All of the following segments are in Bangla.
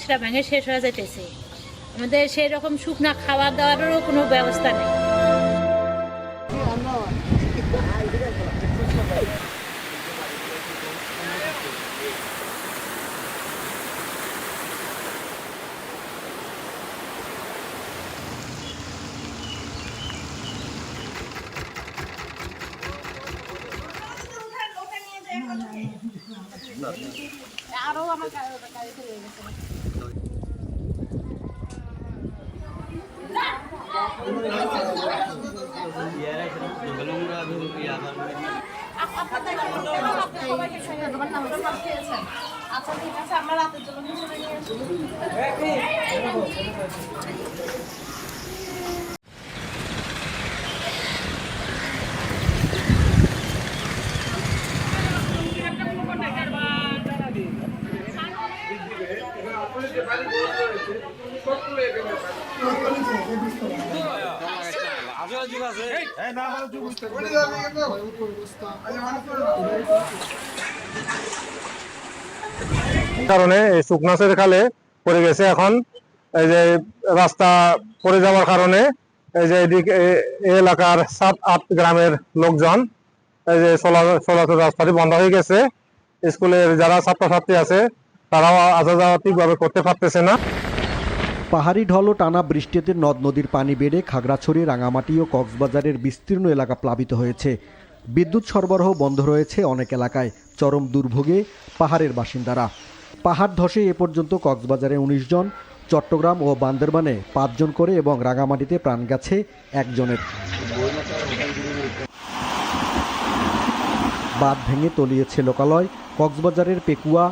সেটা ভেঙে শেষ হয়ে যেতেছে। আমাদের সেই রকম শুকনা খাওয়া দাওয়ারও কোনো ব্যবস্থা নেই। আরো আমার গাড়িতে রয়ে গেছে। আচ্ছা ঠিক আছে, আমরা রাতের জন্য কারণে এই শুকনাসের খালে পড়ে গেছে। এখন এই যে রাস্তা পড়ে যাওয়ার কারণে এই যে এদিকে এই এলাকার 7-8 গ্রামের লোকজন এই যে চলাচল রাস্তাটি বন্ধ হয়ে গেছে। স্কুলের যারা ছাত্রছাত্রী আছে তারাও আসা যাওয়া ঠিকভাবে করতে পারতেছে না। পাহাড়ি ঢল ও টানা বৃষ্টিতে নদ নদীর পানি বেড়ে খাগড়াছড়ি, রাঙামাটি ও কক্সবাজারের বিস্তীর্ণ এলাকা প্লাবিত হয়েছে। বিদ্যুৎ সরবরাহ বন্ধ রয়েছে অনেক এলাকায়। চরম দুর্ভোগে পাহাড়ের বাসিন্দারা। পাহাড় ধসে এ পর্যন্ত কক্সবাজারে 19 জন, চট্টগ্রাম ও বান্দরবানে 5 জন করে এবং রাঙামাটিতে প্রাণ গেছে 1 জনের। বাঁধ ভেঙে তলিয়েছে লোকালয়। কক্সবাজারের পেকুয়া,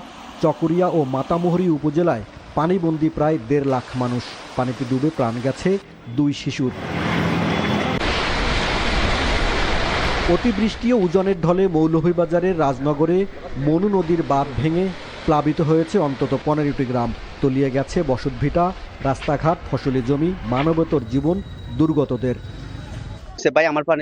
চকরিয়া ও মাতামুহুরী উপজেলায় পানিবন্দী প্রায় 1.5 লাখ মানুষ। পানিতে ডুবে প্রাণ গেছে 2 শিশুর। অতিবৃষ্টি ও উজানের ঢলে মৌলভীবাজারের রাজনগরে মনু নদীর বাঁধ ভেঙে প্লাবিত হয়েছে অন্তত 15টি গ্রাম। তলিয়ে গেছে বসতভিটা, রাস্তাঘাট, ফসলি জমি, মানবেতর জীবন দুর্গতদের। ভাই আমার পানি